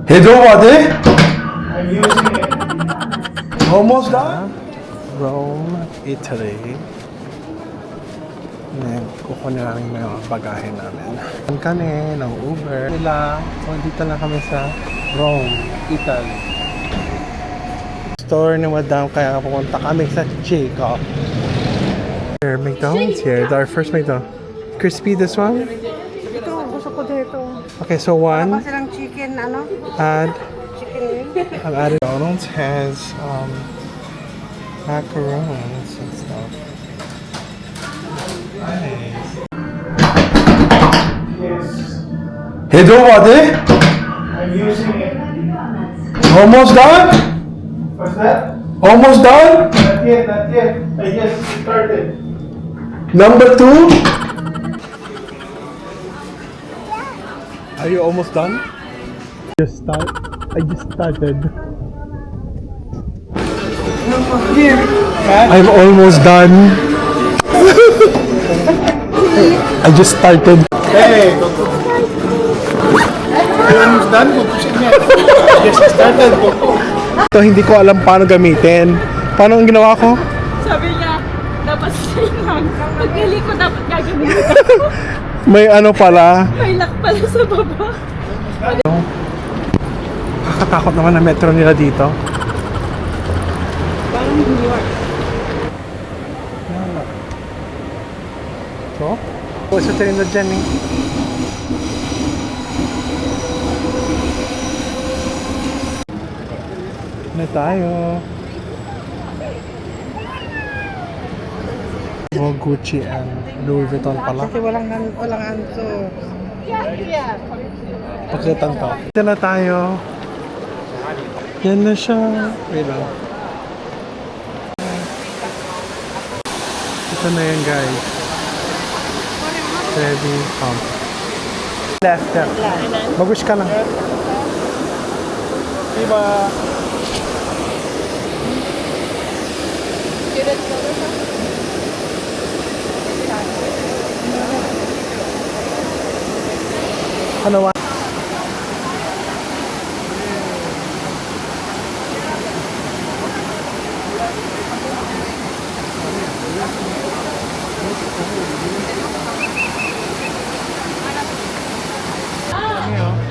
Hedovade? I'm using it. Almost done? Rome, Italy. Kukunin namin yung mga bagahe namin. Ang kami ng Uber nila. So, dito na kami sa Rome, Italy. Store ni Madam, kaya pumunta kami sa Chico. Here, McDonald's here. Our first McDonald's. Crispy, this one? Ito, gusto ko dito. Okay, so one. Kasi lang chicken, ano? Add. Chicken wing. I've added. McDonald's has macarons and stuff. Nice. Yes. Hedovade? I'm using it. Almost done? What's that? Almost done? Not yet, not yet. I just started. Number 2? Are you almost done? I just started. I'm almost done. I just started. Hey, Coco. You're almost done? Pupusin niya. I just started, Coco. Ito hindi ko alam paano gamitin. Paano ang ginawa ko? Sabi niya, dapat sa'yo lang. Pagpili ko dapat gagamitin. May ano pala. May lock pala sa baba. Nakakatakot naman ang metro nila dito. Parang New York. So? Sa train na dyan eh. Na tayo. Oh, Gucci and Louis Vuitton pala. Kasi walang anso. Pakitan to. Ito na tayo. Yan na siya. Wait lang. Ito na yan guys. Ready, left step. Mag-wish ka lang. Diba? Ano wa?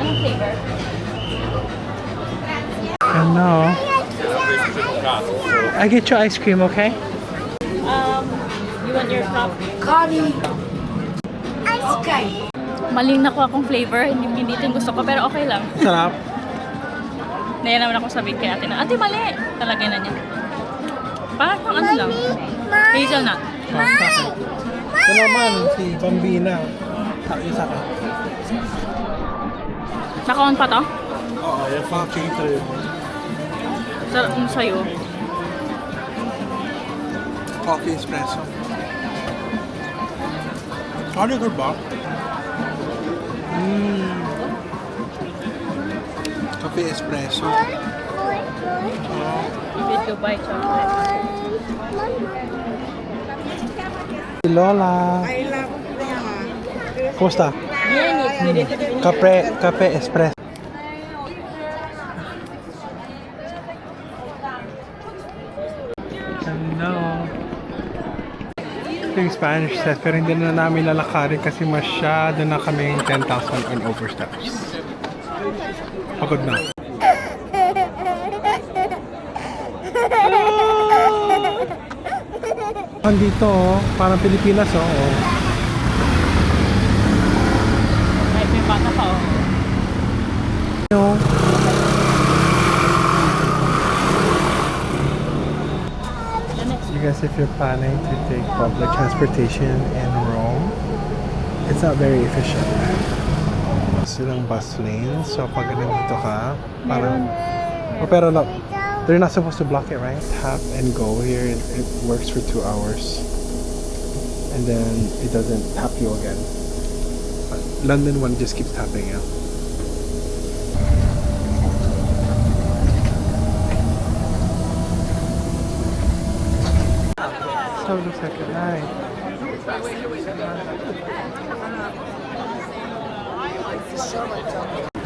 Anong flavor? Ano? I get you ice cream, okay? You want your cup? Connie! Ice cream! Maling nakuha akong flavor. Hindi ito yung gusto ko, pero okay lang. Sarap. Naya naman ako sabihin kay ate na, ate mali! Talagay na niya. Parang pang ano lang. Hazelnut. Ito naman, si Bambina. Yung sa akin. Naka-on pa to? Oo, yung fucking trip. Sarap yung sa'yo. Coffee espresso. Ano good ba? Coffee espresso. If you to buy chocolate. Si Lola. I love them. Kumusta? Kape espresso. Hello. Ito yung Spanish set pero hindi na namin lalakarin kasi masyado na kaming 10,000 on over steps. Pagod na. Andito oh, parang Pilipinas oh. Kahit may bata pa oh. Oh. You guys, if you're planning to take public transportation in Rome, it's not very efficient. Silang bus lanes, so pag nandito ka, parang, oh, pero no, they're not supposed to block it, right? Tap and go here, it works for 2 hours. And then it doesn't tap you again. But London one just keeps tapping you. So it looks like a night.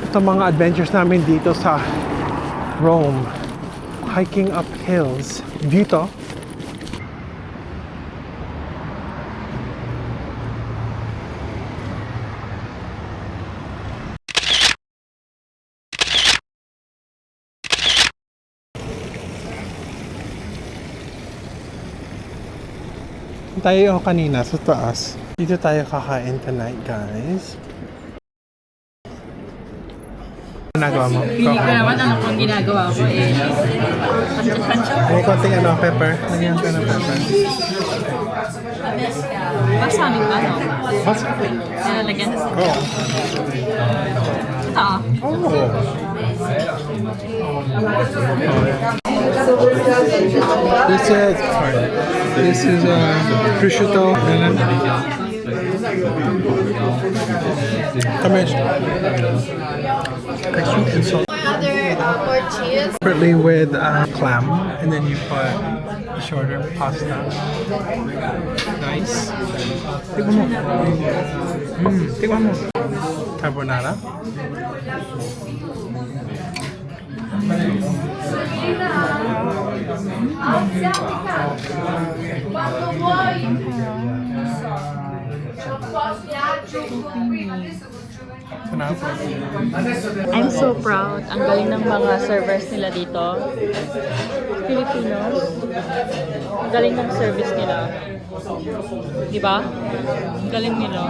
Ito sa mga adventures namin dito sa Rome. Hiking up hills. View to. Tayo kanina sa taas. Dito tayo kakain tonight, guys. Ano nagawa mo? Hindi ko naman ano kung ginagawa ko eh. Pancit-pancit. May konting ano, pepper. Lagyan ko ng pepper. Basta amin ba, no? Basta. Nilalagyan. Oo. Ito ah. Oh. This is prosciutto. Come here. Sweet and salt. More cheese. Separately with clam, and then you put the shorter pasta. Nice. Tikman mo. Tikman mo. Carbonara. I'm so proud. Ang galing ng mga servers nila dito. Filipinos. Ang galing ng service nila. Di ba? Ang galing nila.